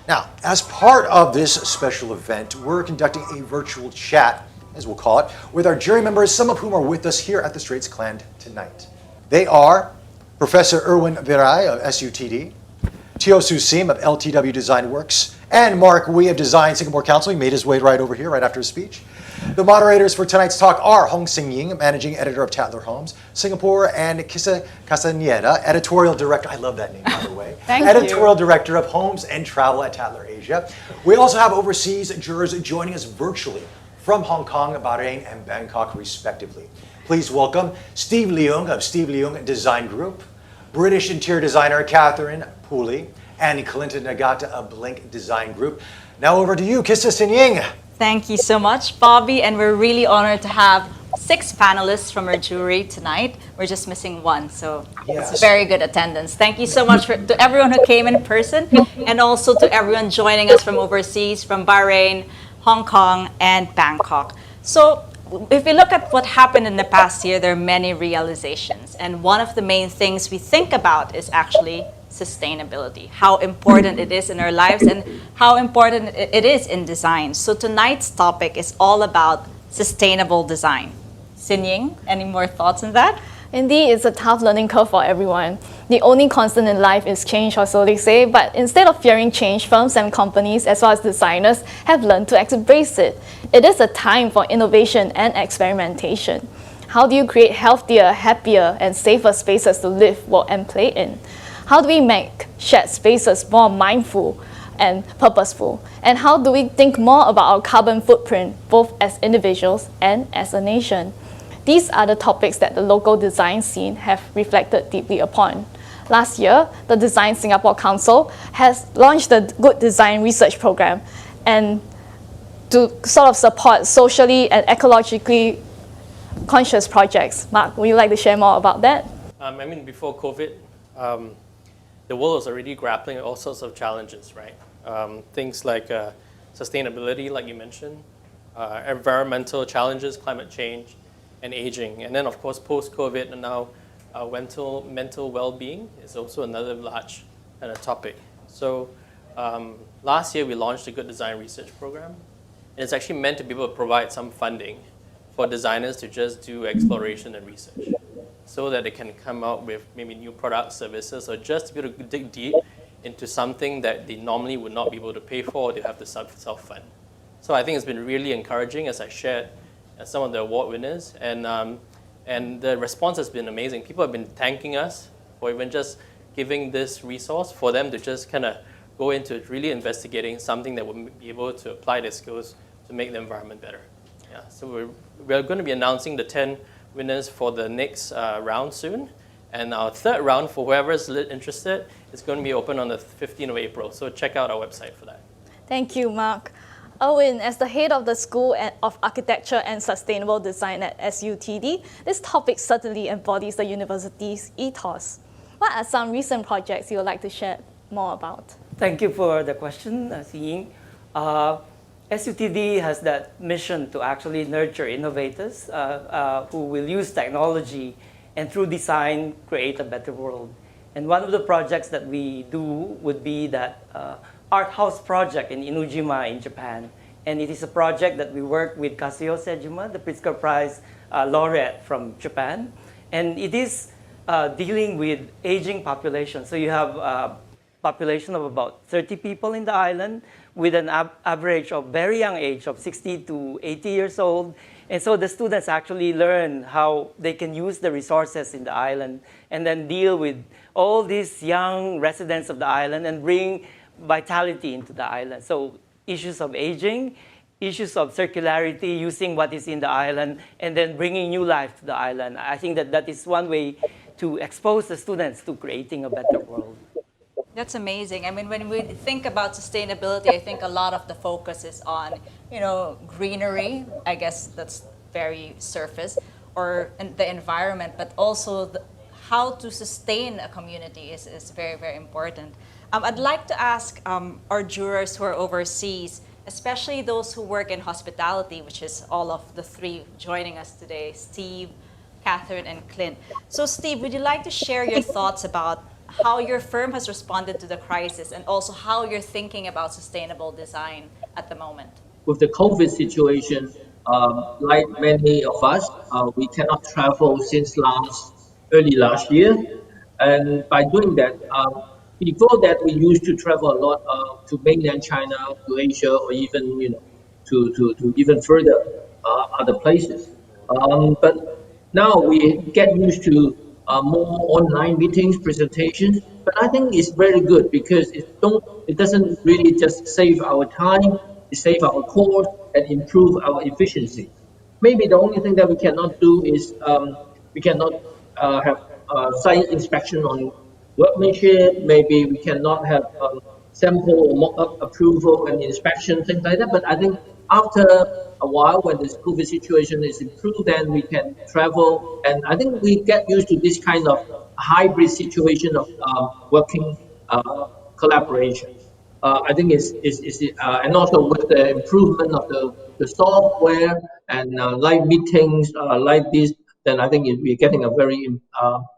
Now, as part of this special event, we're conducting a virtual chat, as we'll call it, with our jury members, some of whom are with us here at the Straits Clan tonight. They are Professor Erwin Viray of SUTD, Tiosu Sim of LTW Design Works, and Mark Wee of Design Singapore Council. He made his way right over here right after his speech. The moderators for tonight's talk are Xinying, Managing Editor of Tatler Homes Singapore, and Kissa Castañeda, Editorial Director, I love that name by the way, Editorial Director of Homes and Travel at Tatler Asia. We also have overseas jurors joining us virtually from Hong Kong, Bahrain, and Bangkok respectively. Please welcome Steve Leung of Steve Leung Design Group, British interior designer Catherine Pooley, and Clinton Nagata of Blink Design Group. Now over to you, Kissa Xinying. Thank you so much, Bobby, and we're really honored to have 6 panelists from our jury tonight. We're just missing one, so it's very good attendance. Thank you so much to everyone who came in person, and also to everyone joining us from overseas, from Bahrain, Hong Kong, and Bangkok. So if we look at what happened in the past year, there are many realizations, and one of the main things we think about is actually sustainability, how important it is in our lives and how important it is in design. So tonight's topic is all about sustainable design. Xinying, any more thoughts on that? Indeed, it's a tough learning curve for everyone. The only constant in life is change, or so they say, but instead of fearing change, firms and companies, as well as designers, have learned to embrace it. It is a time for innovation and experimentation. How do you create healthier, happier, and safer spaces to live, work, and play in? How do we make shared spaces more mindful and purposeful? And how do we think more about our carbon footprint, both as individuals and as a nation? These are the topics that the local design scene have reflected deeply upon. Last year, the Design Singapore Council has launched the Good Design Research Program, and to sort of support socially and ecologically conscious projects. Mark, would you like to share more about that? Before COVID, the world was already grappling with all sorts of challenges, right? Things like sustainability, like you mentioned, environmental challenges, climate change, and aging. And then, of course, post-COVID, and now mental well-being is also another large kind of topic. So last year, we launched the Good Design Research Program. And it's actually meant to be able to provide some funding for designers to just do exploration and research, so that they can come out with maybe new products, services, or just to be able to dig deep into something that they normally would not be able to pay for, or they have to self-fund. So I think it's been really encouraging, as I shared some of the award winners, and the response has been amazing. People have been thanking us for even just giving this resource for them to just kind of go into really investigating something that would be able to apply their skills to make the environment better. Yeah, so we're going to be announcing the 10 winners for the next round soon. And our third round, for whoever's interested, is going to be open on the 15th of April. So check out our website for that. Thank you, Mark. Owen, as the head of the School of Architecture and Sustainable Design at SUTD, this topic certainly embodies the university's ethos. What are some recent projects you would like to share more about? Thank you for the question, Xinying. SUTD has that mission to actually nurture innovators who will use technology and through design create a better world. And one of the projects that we do would be that art house project in Inujima in Japan. And it is a project that we work with Kazuyo Sejima, the Pritzker Prize laureate from Japan. And it is dealing with aging population. So you have a population of about 30 people in the island with an average of very young age of 60 to 80 years old. And so the students actually learn how they can use the resources in the island and then deal with all these young residents of the island and bring vitality into the island. So issues of aging, issues of circularity, using what is in the island, and then bringing new life to the island. I think that that is one way to expose the students to creating a better world. That's amazing. I mean, when we think about sustainability, I think a lot of the focus is on, greenery. I guess that's very surface, or the environment, but also how to sustain a community is very, very important. I'd like to ask our jurors who are overseas, especially those who work in hospitality, which is all of the 3 joining us today, Steve, Catherine, and Clint. So Steve, would you like to share your thoughts about how your firm has responded to the crisis and also how you're thinking about sustainable design at the moment. With the COVID situation, like many of us, we cannot travel since early last year, and by doing that, before that we used to travel a lot to mainland China, to Asia, or even to even further other places. But now we get used to more online meetings, presentations. But I think it's very good because it doesn't really just save our time, it save our cost and improve our efficiency. Maybe the only thing that we cannot do is we cannot have site inspection on workmanship. Maybe we cannot have sample or mock-up approval and inspection, things like that. But I think after a while, when this COVID situation is improved, then we can travel. And I think we get used to this kind of hybrid situation of working collaboration. I think and also with the improvement of the software and live meetings like this, then I think we're getting a very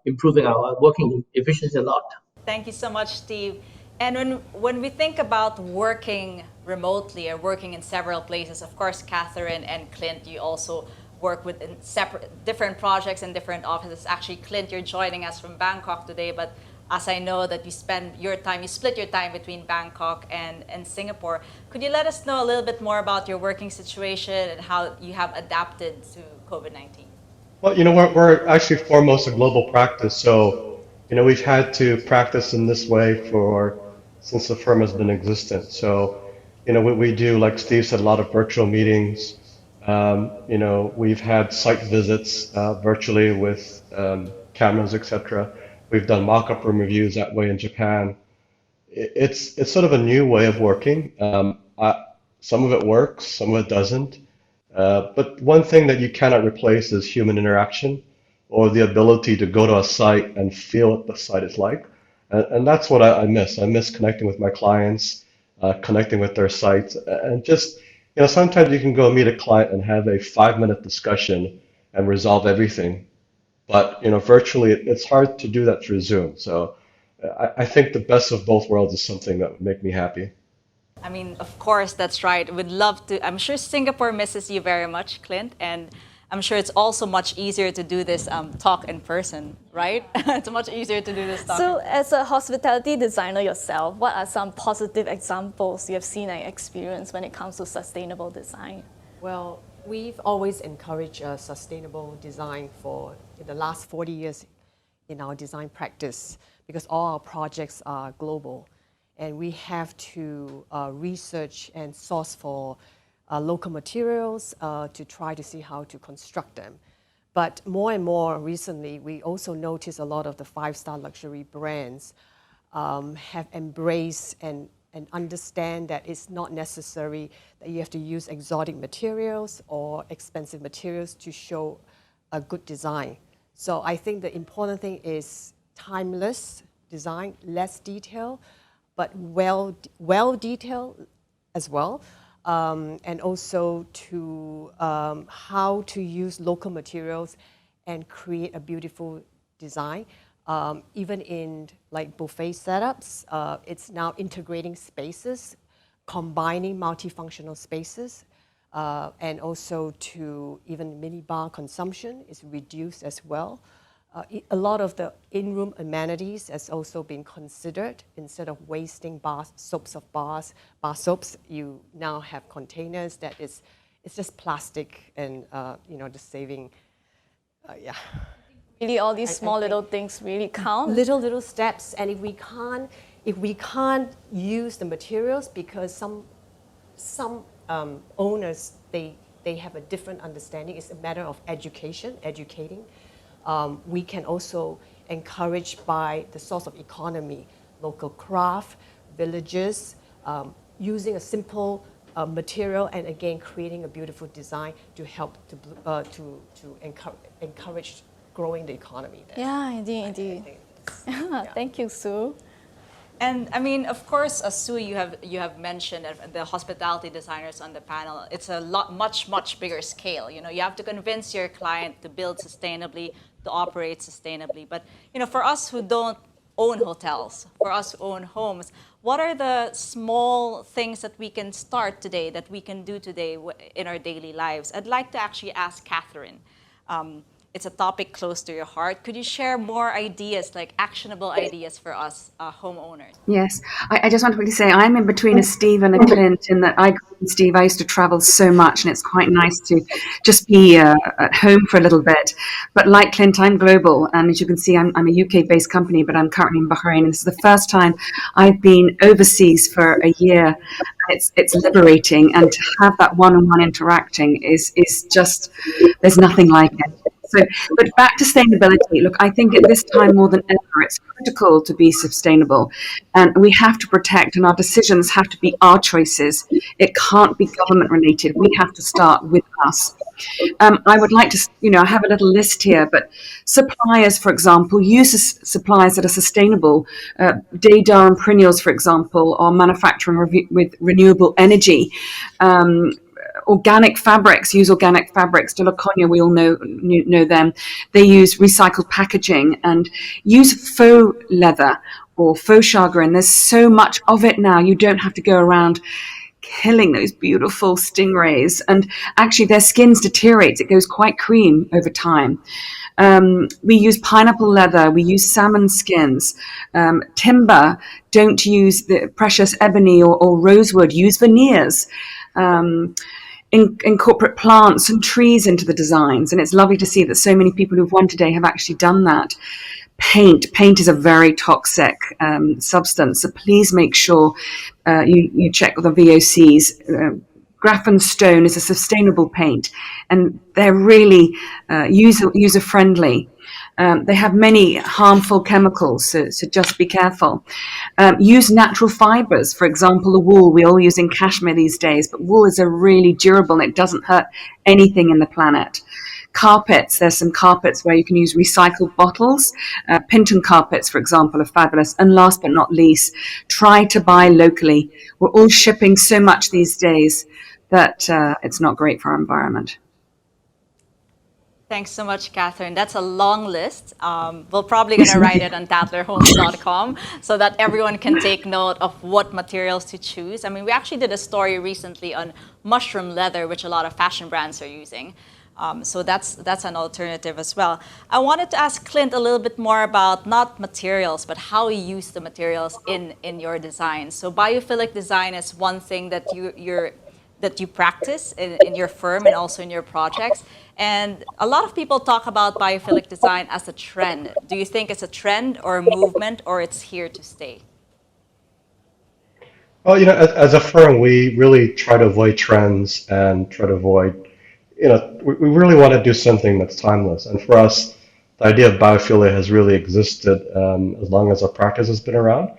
improving our working efficiency a lot. Thank you so much, Steve. And when we think about working remotely or working in several places, of course, Catherine and Clint, you also work with separate different projects and different offices. Actually, Clint, you're joining us from Bangkok today, but as I know that you split your time between Bangkok and Singapore. Could you let us know a little bit more about your working situation and how you have adapted to COVID-19? Well, we're actually foremost a global practice, so we've had to practice in this way since the firm has been existent. So, we do, like Steve said, a lot of virtual meetings. We've had site visits virtually with cameras, etc. We've done mock-up room reviews that way in Japan. It's sort of a new way of working. Some of it works, some of it doesn't. But one thing that you cannot replace is human interaction or the ability to go to a site and feel what the site is like. And that's what I miss. I miss connecting with my clients, connecting with their sites, and just, sometimes you can go meet a client and have a 5-minute discussion and resolve everything. But, virtually, it's hard to do that through Zoom. So I think the best of both worlds is something that would make me happy. I mean, of course, that's right. We'd love to. I'm sure Singapore misses you very much, Clint, and I'm sure it's also much easier to do this talk in person, right? It's much easier to do this talk. So, as a hospitality designer yourself, what are some positive examples you have seen and experienced when it comes to sustainable design? Well, we've always encouraged sustainable design in the last 40 years in our design practice because all our projects are global. And we have to research and source for local materials to try to see how to construct them. But more and more recently, we also notice a lot of the 5-star luxury brands have embraced and understand that it's not necessary that you have to use exotic materials or expensive materials to show a good design. So I think the important thing is timeless design, less detail, but well detailed as well, and also to how to use local materials and create a beautiful design. Even in like buffet setups, it's now integrating spaces, combining multifunctional spaces, and also to even minibar consumption is reduced as well. A lot of the in-room amenities has also been considered. Instead of wasting bar soaps, you now have containers that it's just plastic and just saving, yeah. Really, all these small little things really count. Little steps, and if we can't use the materials because some owners they have a different understanding. It's a matter of educating. We can also encourage by the source of economy, local craft, villages, using a simple material and again creating a beautiful design to help to encourage growing the economy there. Yeah, indeed. Thank you, Sue. And I mean, of course, Sue, you have mentioned the hospitality designers on the panel. It's a much bigger scale. You have to convince your client to build sustainably, to operate sustainably. But for us who don't own hotels, for us who own homes, what are the small things that we can start today, that we can do today in our daily lives? I'd like to actually ask Catherine. It's a topic close to your heart. Could you share more ideas, like actionable ideas for us homeowners? Yes, I just want to say I'm in between a Steve and a Clint in that I grew up in Steve. I used to travel so much, and it's quite nice to just be at home for a little bit. But like Clint, I'm global, and as you can see, I'm a UK-based company, but I'm currently in Bahrain. And this is the first time I've been overseas for a year. It's liberating, and to have that one-on-one interacting is just, there's nothing like it. So, but back to sustainability. Look, I think at this time more than ever, it's critical to be sustainable, and we have to protect, and our decisions have to be our choices. It can't be government related. We have to start with us. I would like to, I have a little list here, but suppliers, for example, use suppliers that are sustainable. Deodar and perennials, for example, are manufacturing with renewable energy. Organic fabrics, use organic fabrics. De La Cogne, we all know them. They use recycled packaging and use faux leather or faux chagrin. There's so much of it now. You don't have to go around killing those beautiful stingrays. And actually, their skins deteriorates. It goes quite cream over time. We use pineapple leather. We use salmon skins. Timber, don't use the precious ebony or rosewood. Use veneers. Incorporate plants and trees into the designs. And it's lovely to see that so many people who've won today have actually done that. Paint is a very toxic substance, so please make sure you check the VOCs. Graphenstone is a sustainable paint, and they're really user-friendly. They have many harmful chemicals, so just be careful. Use natural fibers, for example, the wool. We all using cashmere these days, but wool is a really durable and it doesn't hurt anything in the planet. Carpets, there's some carpets where you can use recycled bottles. Pinton carpets, for example, are fabulous. And last but not least, try to buy locally. We're all shipping so much these days that it's not great for our environment. Thanks so much, Catherine. That's a long list. We're probably going to write it on tatlerhomes.com so that everyone can take note of what materials to choose. I mean, we actually did a story recently on mushroom leather, which a lot of fashion brands are using. So that's an alternative as well. I wanted to ask Clint a little bit more about not materials, but how you use the materials in your design. So biophilic design is one thing that you practice in your firm and also in your projects. And a lot of people talk about biophilic design as a trend. Do you think it's a trend or a movement, or it's here to stay? Well, as a firm, we really try to avoid trends and try to avoid, we really want to do something that's timeless. And for us, the idea of biophilia has really existed as long as our practice has been around.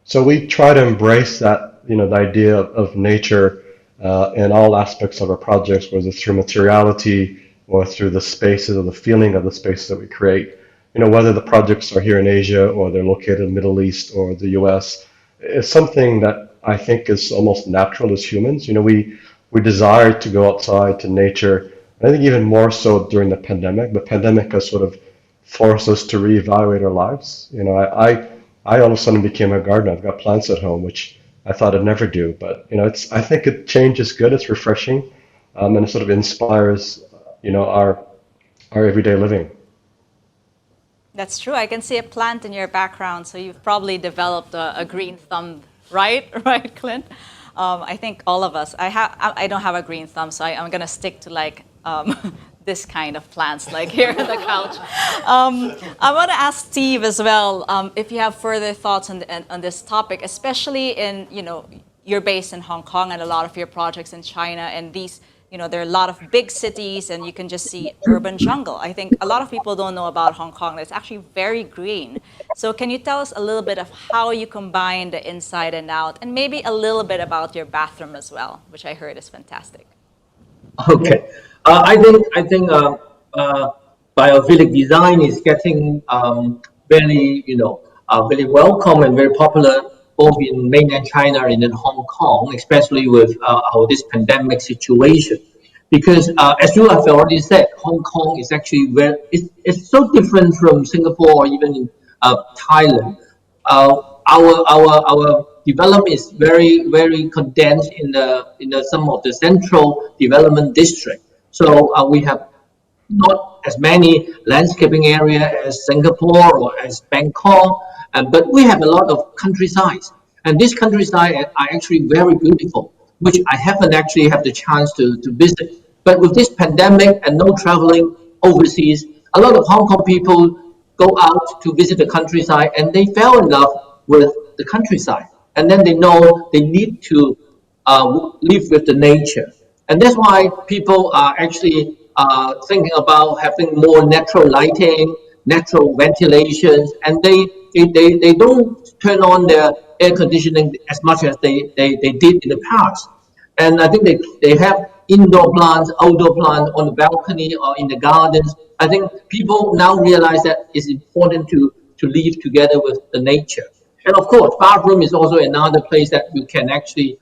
So we try to embrace that, the idea of nature in all aspects of our projects, whether it's through materiality or through the spaces or the feeling of the spaces that we create. Whether the projects are here in Asia or they're located in the Middle East or the US, it's something that I think is almost natural as humans. We desire to go outside to nature. And I think even more so during the pandemic. The pandemic has sort of forced us to reevaluate our lives. I all of a sudden became a gardener. I've got plants at home, which I thought I'd never do. But I think change is good. It's refreshing, and it sort of inspires our everyday living. That's true. I can see a plant in your background, so you've probably developed a green thumb, right? Right, Clint? I think all of us. I don't have a green thumb, so I'm gonna stick to this kind of plants, like here on the couch. I want to ask Steve as well if you have further thoughts on this topic, especially in you're based in Hong Kong and a lot of your projects in China, and these. There are a lot of big cities and you can just see urban jungle. I think a lot of people don't know about Hong Kong. It's actually very green. So can you tell us a little bit of how you combine the inside and out, and maybe a little bit about your bathroom as well, which I heard is fantastic. Okay. I think biophilic design is getting very, very welcome and very popular both in mainland China and in Hong Kong, especially with this pandemic situation. Because as you have already said, Hong Kong is actually it's so different from Singapore or even in Thailand. our development is very condensed in the some of the central development district. So we have not as many landscaping area as Singapore or as Bangkok, but we have a lot of countryside, and this countryside are actually very beautiful, which I haven't actually had the chance to visit. But with this pandemic and no traveling overseas, a lot of Hong Kong people go out to visit the countryside and they fell in love with the countryside. And then they know they need to live with the nature. And that's why people are actually thinking about having more natural lighting, natural ventilations, and they don't turn on their air conditioning as much as they did in the past. And I think they have indoor plants, outdoor plants on the balcony or in the gardens. I think people now realize that it's important to live together with the nature. And of course, bathroom is also another place that you can actually,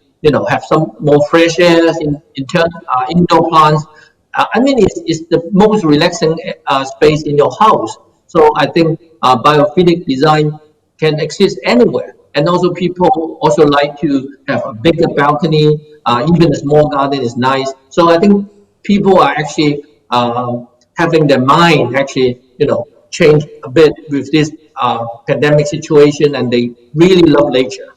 have some more fresh air in terms indoor plants. I mean, it's the most relaxing space in your house. So I think biophilic design can exist anywhere. And also people also like to have a bigger balcony, even a small garden is nice. So I think people are actually having their mind actually, change a bit with this pandemic situation, and they really love nature.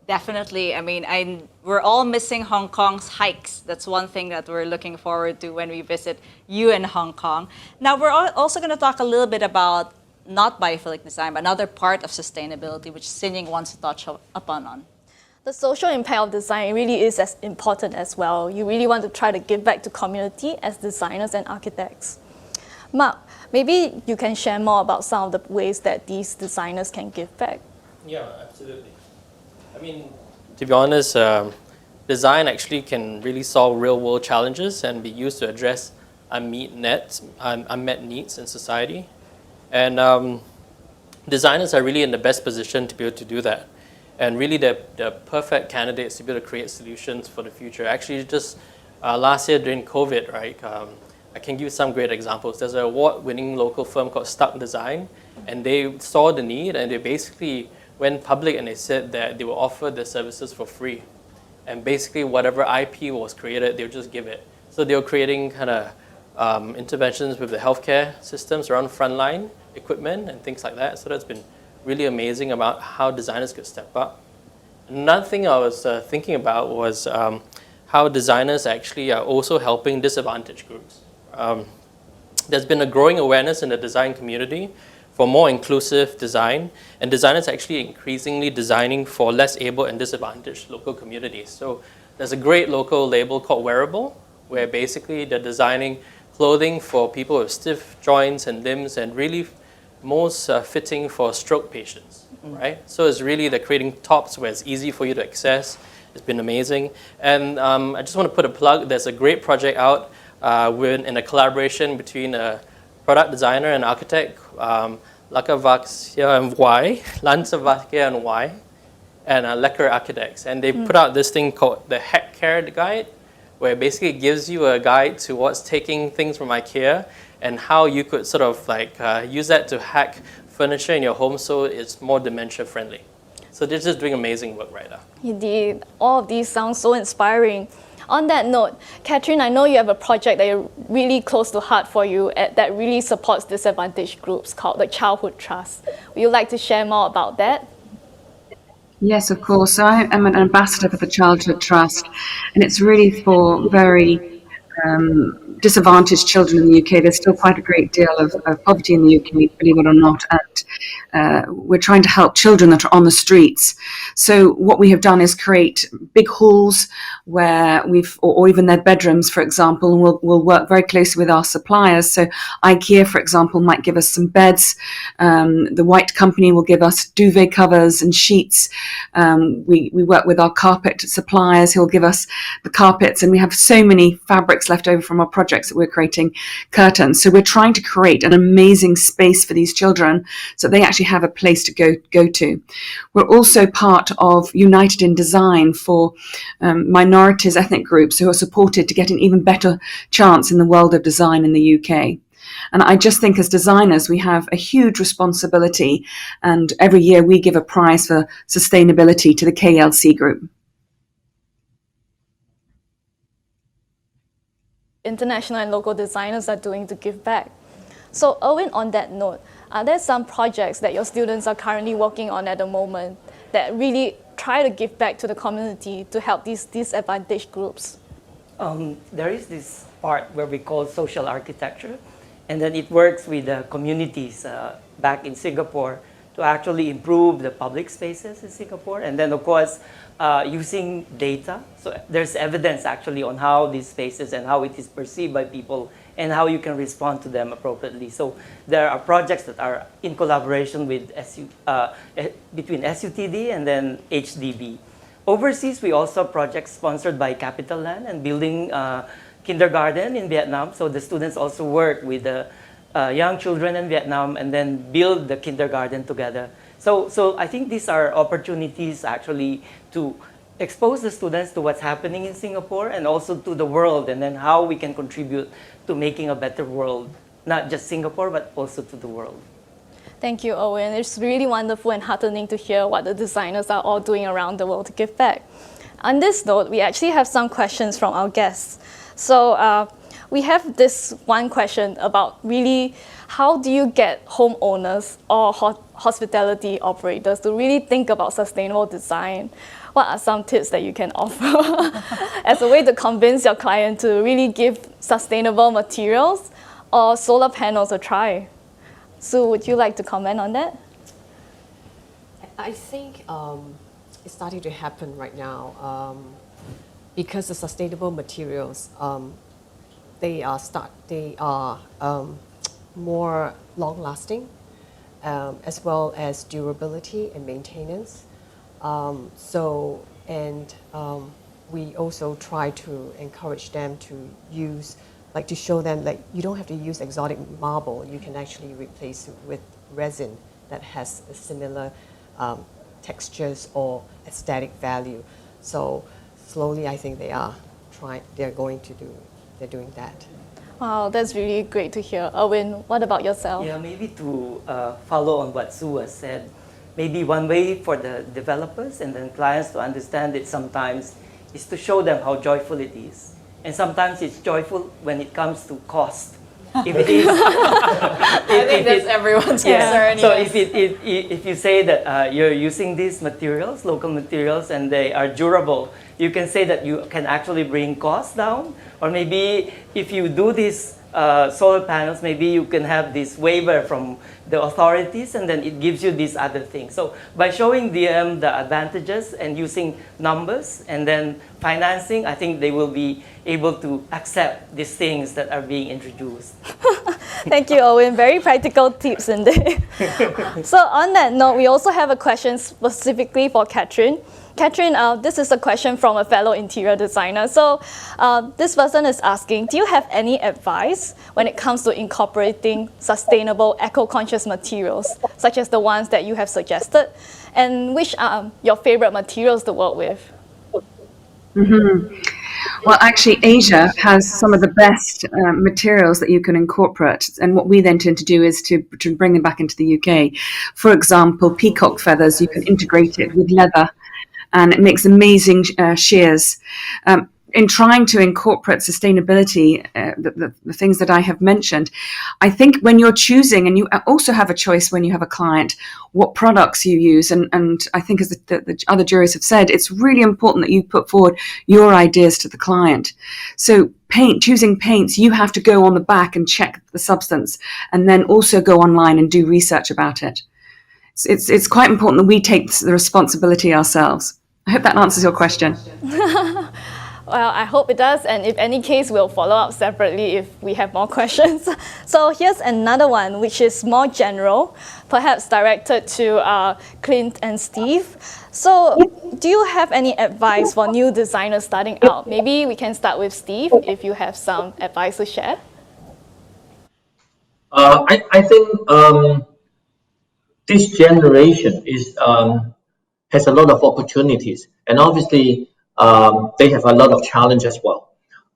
Definitely. I mean, we're all missing Hong Kong's hikes. That's one thing that we're looking forward to when we visit you in Hong Kong. Now, we're also going to talk a little bit about not biophilic design, but another part of sustainability, which Xinying wants to touch upon on. The social impact of design really is as important as well. You really want to try to give back to community as designers and architects. Mark, maybe you can share more about some of the ways that these designers can give back. Yeah, absolutely. I mean, to be honest, design actually can really solve real-world challenges and be used to address unmet needs in society. And designers are really in the best position to be able to do that. And really the perfect candidates to be able to create solutions for the future. Actually, just last year during COVID, right, I can give you some great examples. There's an award-winning local firm called Stuck Design, and they saw the need, and they basically went public and they said that they will offer their services for free. And basically whatever IP was created, they would just give it. So they were creating kind of interventions with the healthcare systems around frontline equipment and things like that. So that's been really amazing about how designers could step up. Another thing I was thinking about was how designers actually are also helping disadvantaged groups. There's been a growing awareness in the design community for more inclusive design, and designers actually increasingly designing for less able and disadvantaged local communities. So there's a great local label called Wearable, where basically they're designing clothing for people with stiff joints and limbs, and really most fitting for stroke patients, right? So it's really they're creating tops where it's easy for you to access. It's been amazing. And I just want to put a plug. There's a great project out in a collaboration between a product designer and architect, Lansavakia and Y, and Lecker Architects. And they put out this thing called the Heck Care Guide, where it basically gives you a guide towards taking things from IKEA and how you could sort of like use that to hack furniture in your home so it's more dementia friendly. So they're just doing amazing work right now. Indeed, all of these sound so inspiring. On that note, Catherine, I know you have a project that is really close to heart for you that really supports disadvantaged groups called the Childhood Trust. Would you like to share more about that? Yes, of course. I am an ambassador for the Childhood Trust, and it's really for very disadvantaged children in the UK. There's still quite a great deal of poverty in the UK, believe it or not, and we're trying to help children that are on the streets. So what we have done is create big halls where or even their bedrooms, for example, and we'll work very closely with our suppliers. So IKEA, for example, might give us some beds. The White Company will give us duvet covers and sheets. We work with our carpet suppliers who will give us the carpets, and we have so many fabrics left over from our projects that we're creating curtains. So we're trying to create an amazing space for these children so they actually have a place to go to. We're also part of United in Design for minorities, ethnic groups who are supported to get an even better chance in the world of design in the UK. And I just think as designers, we have a huge responsibility. And every year we give a prize for sustainability to the KLC group. International and local designers are doing to give back. So Erwin, on that note, are there some projects that your students are currently working on at the moment that really try to give back to the community to help these disadvantaged groups? There is this part where we call social architecture, and then it works with the communities back in Singapore to actually improve the public spaces in Singapore. And then, of course, using data. So there's evidence actually on how these spaces and how it is perceived by people and how you can respond to them appropriately. So there are projects that are in collaboration with between SUTD and then HDB. Overseas, we also have projects sponsored by Capital Land and building kindergarten in Vietnam. So the students also work with the young children in Vietnam and then build the kindergarten together. So I think these are opportunities actually to expose the students to what's happening in Singapore and also to the world, and then how we can contribute to making a better world, not just Singapore, but also to the world. Thank you, Owen. It's really wonderful and heartening to hear what the designers are all doing around the world to give back. On this note, we actually have some questions from our guests. So we have this one question about really how do you get homeowners or hospitality operators to really think about sustainable design? What are some tips that you can offer as a way to convince your client to really give sustainable materials or solar panels a try? Sue, would you like to comment on that? I think it's starting to happen right now because the sustainable materials they are more long-lasting as well as durability and maintenance. We also try to encourage them to use, like to show them like you don't have to use exotic marble. You can actually replace it with resin that has a similar textures or aesthetic value. So slowly, I think they're doing that. Wow, that's really great to hear. Erwin, what about yourself? Yeah, maybe to follow on what Sue has said, maybe one way for the developers and then clients to understand it sometimes is to show them how joyful it is. And sometimes it's joyful when it comes to cost. If it is, I think that's everyone's concern. So yes. if you say that you're using these materials, local materials, and they are durable, you can say that you can actually bring costs down. Or maybe if you do these solar panels, maybe you can have this waiver from the authorities, and then it gives you these other things. So by showing them the advantages and using numbers and then financing, I think they will be able to accept these things that are being introduced. Thank you, Owen. Very practical tips in there. So on that note, we also have a question specifically for Catherine. Catherine, this is a question from a fellow interior designer. So this person is asking, do you have any advice when it comes to incorporating sustainable, eco-conscious materials, such as the ones that you have suggested? And which are your favorite materials to work with? Mm-hmm. Well, actually, Asia has some of the best materials that you can incorporate. And what we then tend to do is to bring them back into the UK. For example, peacock feathers, you can integrate it with leather, and it makes amazing shears. In trying to incorporate sustainability, the things that I have mentioned, I think when you're choosing, and you also have a choice when you have a client, what products you use, and I think as the other jurors have said, it's really important that you put forward your ideas to the client. So choosing paints, you have to go on the back and check the substance, and then also go online and do research about it. It's quite important that we take the responsibility ourselves. I hope that answers your question. Well, I hope it does, and if any case, we'll follow up separately if we have more questions. So here's another one, which is more general, perhaps directed to Clint and Steve. So do you have any advice for new designers starting out? Maybe we can start with Steve, if you have some advice to share. I think this generation has a lot of opportunities, and obviously they have a lot of challenge as well.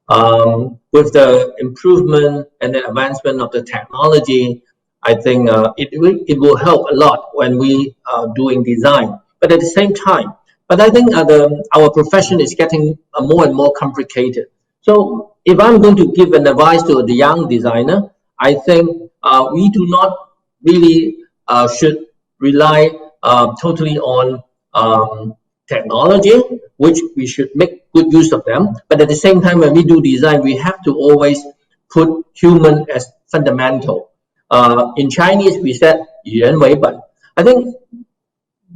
With the improvement and the advancement of the technology, I think it will help a lot when we are doing design. But at the same time, but I think our profession is getting more and more complicated. So if I'm going to give an advice to the young designer, I think we do not really should rely totally on technology, which we should make good use of them. But at the same time, when we do design, we have to always put human as fundamental. In Chinese, we said 以人为本. I think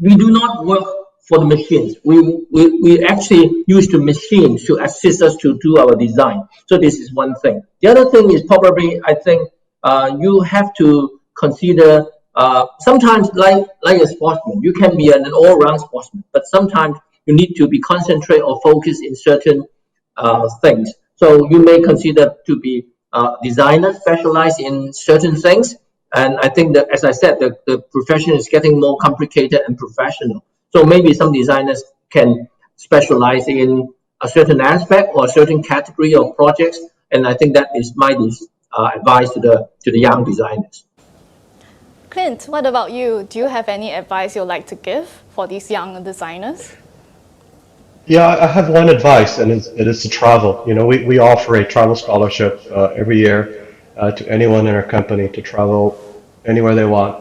we do not work for the machines. We actually use the machines to assist us to do our design. So this is one thing. The other thing is probably, I think, you have to consider sometimes like a sportsman, you can be an all-round sportsman, but sometimes you need to be concentrate or focus in certain things. So you may consider to be designer specialized in certain things. And I think that, as I said, the profession is getting more complicated and professional. So maybe some designers can specialize in a certain aspect or a certain category of projects. And I think that is my advice to the young designers. Clint, what about you? Do you have any advice you'd like to give for these young designers? Yeah, I have one advice, and it is to travel. You know, we offer a travel scholarship every year to anyone in our company to travel anywhere they want.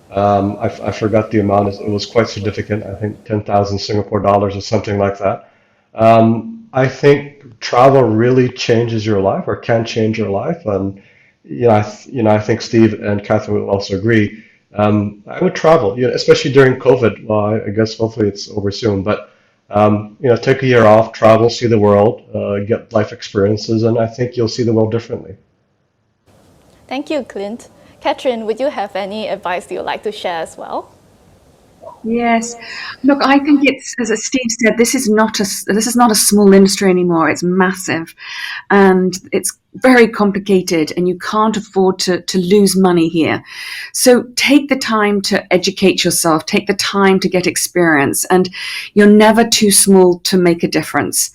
I forgot the amount. It was quite significant. I think 10,000 Singapore dollars or something like that. I think travel really changes your life, or can change your life. I think Steve and Catherine will also agree. I would travel, especially during COVID. Well, I guess hopefully it's over soon, but take a year off, travel, see the world, get life experiences, and I think you'll see the world differently. Thank you, Clint. Catherine, would you have any advice you'd like to share as well? Yes. Look, I think it's, as Steve said, this is not a small industry anymore. It's massive, and it's very complicated, and you can't afford to lose money here. So take the time to educate yourself, take the time to get experience, and you're never too small to make a difference.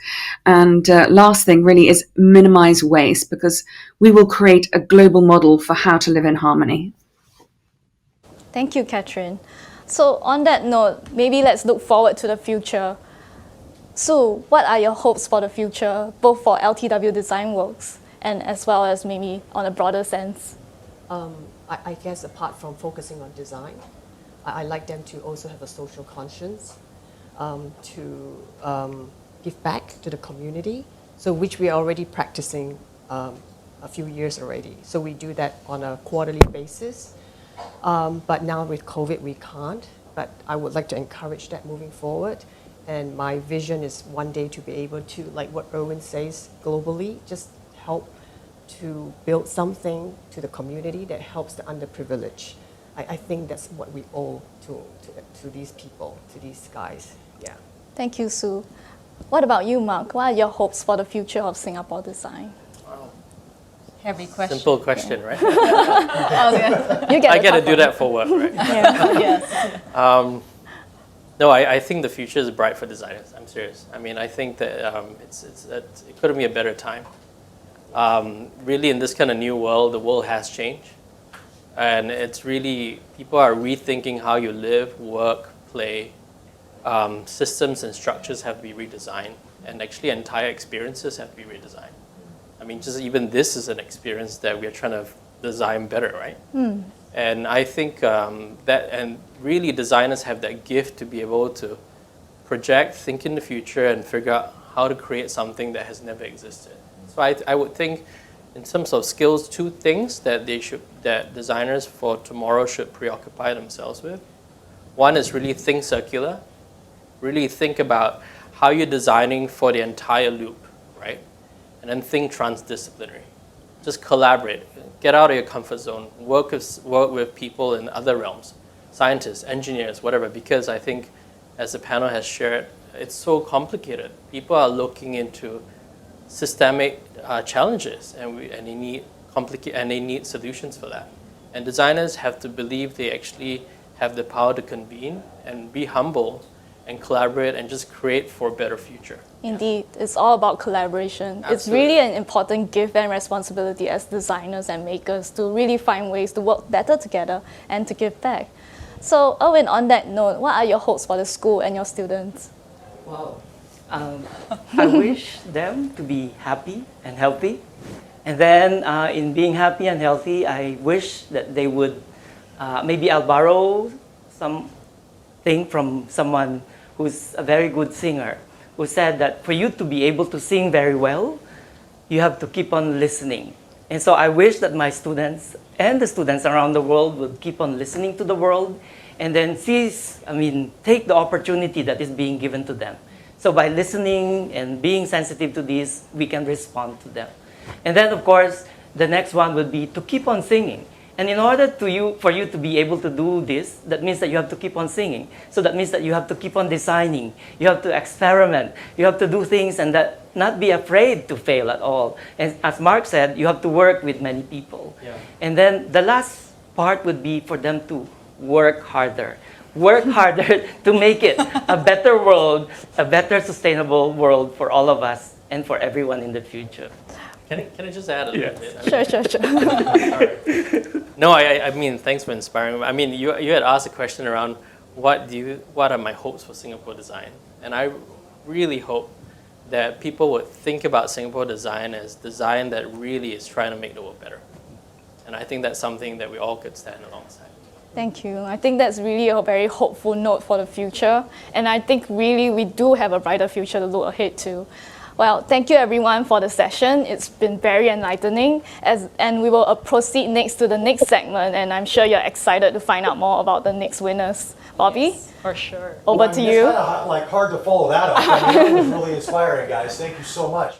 And last thing really is minimize waste, because we will create a global model for how to live in harmony. Thank you, Catherine. So on that note, maybe let's look forward to the future. So what are your hopes for the future, both for LTW Design Works and as well as maybe on a broader sense? I guess apart from focusing on design, I like them to also have a social conscience, to give back to the community, so which we are already practicing a few years already. So we do that on a quarterly basis. But now with COVID, we can't. But I would like to encourage that moving forward. And my vision is one day to be able to, like what Erwin says, globally, just help to build something to the community that helps the underprivileged. I think that's what we owe to these people, to these guys. Yeah. Thank you, Sue. What about you, Mark? What are your hopes for the future of Singapore design? Heavy question. Simple question, right? I get to do that for work, right? Yes. No, I think the future is bright for designers. I'm serious. I mean, I think that it couldn't be a better time. Really, in this kind of new world, the world has changed. And it's really, people are rethinking how you live, work, play. Systems and structures have to be redesigned. And actually, entire experiences have to be redesigned. I mean, just even this is an experience that we're trying to design better, right? And I think and really designers have that gift to be able to project, think in the future, and figure out how to create something that has never existed. So I would think, in terms of skills, two things that designers for tomorrow should preoccupy themselves with. One is really think circular, really think about how you're designing for the entire loop, right? And then think transdisciplinary. Just collaborate, get out of your comfort zone, work with people in other realms, scientists, engineers, whatever, because I think, as the panel has shared, it's so complicated. People are looking into systemic challenges, and they need solutions for that. And designers have to believe they actually have the power to convene and be humble and collaborate and just create for a better future. Indeed, it's all about collaboration. It's Absolutely. really an important gift and responsibility as designers and makers to really find ways to work better together and to give back. So, Erwin, on that note, what are your hopes for the school and your students? Wow. I wish them to be happy and healthy. And then in being happy and healthy, I wish that they would, maybe I'll borrow something from someone who's a very good singer, who said that for you to be able to sing very well, you have to keep on listening. And so I wish that my students and the students around the world would keep on listening to the world and then take the opportunity that is being given to them. So by listening and being sensitive to these, we can respond to them. And then, of course, the next one would be to keep on singing. And in order for you to be able to do this, that means that you have to keep on singing. So that means that you have to keep on designing. You have to experiment. You have to do things and not be afraid to fail at all. And as Mark said, you have to work with many people. Yeah. And then the last part would be for them to work harder. Work harder to make it a better world, a better sustainable world for all of us and for everyone in the future. Can I just add a little bit? Sure. No, I mean, thanks for inspiring me. I mean, you had asked a question around what are my hopes for Singapore design? And I really hope that people would think about Singapore design as design that really is trying to make the world better. And I think that's something that we all could stand alongside. Thank you. I think that's really a very hopeful note for the future. And I think really we do have a brighter future to look ahead to. Well, thank you everyone for the session. It's been very enlightening. And we will proceed next to the next segment. And I'm sure you're excited to find out more about the next winners. Bobby? Yes, for sure. Over to you. It's kind of hard to follow that up. I mean, that was really inspiring, guys. Thank you so much.